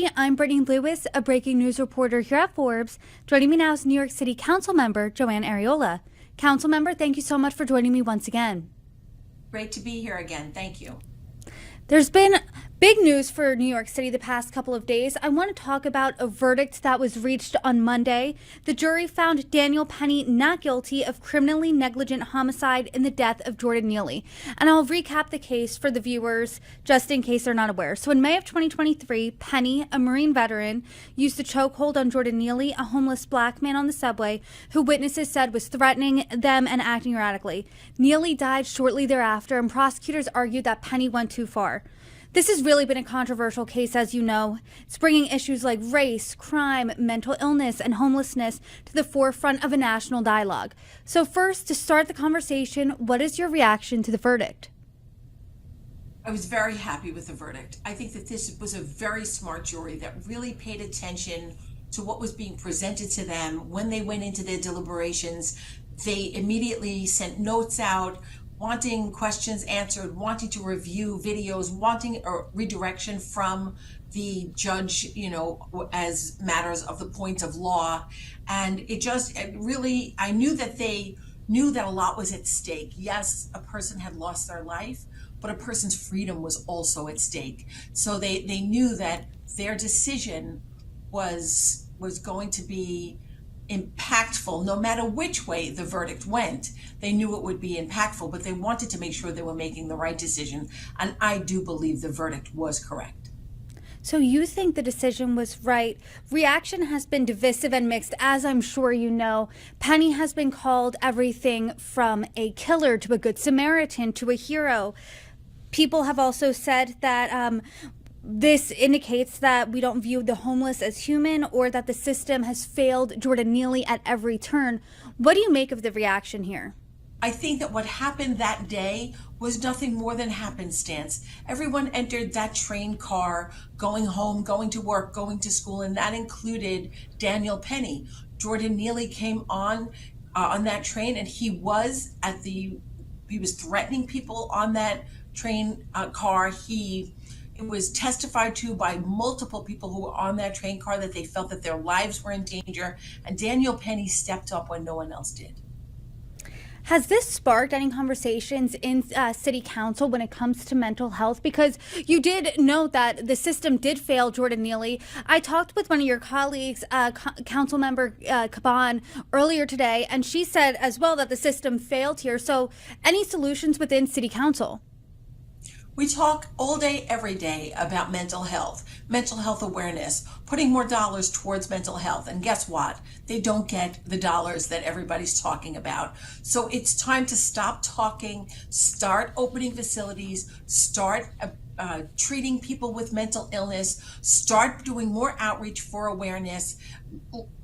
Hi, I'm Brittany Lewis, a breaking news reporter here at Forbes. Joining me now is New York City Councilmember Joann Ariola. Councilmember, thank you so much for joining me once again. Great to be here again. Thank you. There's been big news for New York City the past couple of days. I want to talk about a verdict that was reached on Monday. The jury found Daniel Penny not guilty of criminally negligent homicide in the death of Jordan Neely. And I'll recap the case for the viewers just in case they're not aware. So in May of 2023, Penny, a Marine veteran, used a chokehold on Jordan Neely, a homeless black man on the subway who witnesses said was threatening them and acting erratically. Neely died shortly thereafter, and prosecutors argued that Penny went too far. This has really been a controversial case, as you know. It's bringing issues like race, crime, mental illness, and homelessness to the forefront of a national dialogue. So first, to start the conversation, what is your reaction to the verdict? I was very happy with the verdict. I think that this was a very smart jury that really paid attention to what was being presented to them when they went into their deliberations. They immediately sent notes out, wanting questions answered, wanting to review videos, wanting a redirection from the judge, as matters of the point of law. And I knew that they knew that a lot was at stake. Yes, a person had lost their life, but a person's freedom was also at stake. So they knew that their decision was going to be impactful. No matter which way the verdict went, they knew it would be impactful, but they wanted to make sure they were making the right decision. And I do believe the verdict was correct. So you think the decision was right. Reaction has been divisive and mixed, as I'm sure you know. Penny has been called everything from a killer to a good Samaritan to a hero. People have also said that this indicates that we don't view the homeless as human, or that the system has failed Jordan Neely at every turn. What do you make of the reaction here? I think that what happened that day was nothing more than happenstance. Everyone entered that train car, going home, going to work, going to school, and that included Daniel Penny. Jordan Neely came on that train, and he was threatening people on that train car. It was testified to by multiple people who were on that train car that they felt that their lives were in danger, and Daniel Penny stepped up when no one else did. Has this sparked any conversations in City Council when it comes to mental health? Because you did note that the system did fail Jordan Neely. I talked with one of your colleagues, Councilmember Caban, earlier today, and she said as well that the system failed here. So any solutions within City Council? We talk all day, every day about mental health awareness, putting more dollars towards mental health. And guess what? They don't get the dollars that everybody's talking about. So it's time to stop talking, start opening facilities, start treating people with mental illness, start doing more outreach for awareness.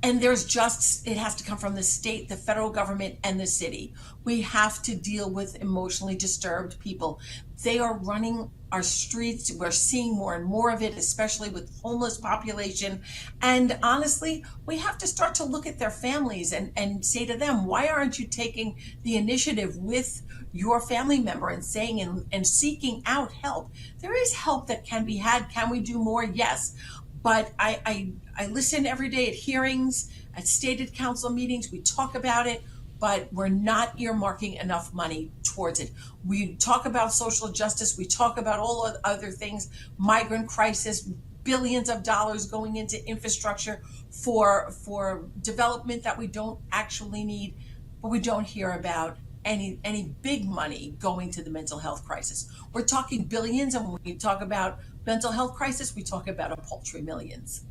And it has to come from the state, the federal government, and the city. We have to deal with emotionally disturbed people. They are running our streets. We're seeing more and more of it, especially with homeless population. And honestly, we have to start to look at their families and say to them, why aren't you taking the initiative with your family member and saying and seeking out help? There is help that can be had. Can we do more? Yes. But I listen every day at hearings, at stated council meetings. We talk about it, but we're not earmarking enough money towards it. We talk about social justice. We talk about all other things, migrant crisis, billions of dollars going into infrastructure for development that we don't actually need, but we don't hear about any big money going to the mental health crisis. We're talking billions, and when we talk about mental health crisis, we talk about a paltry millions.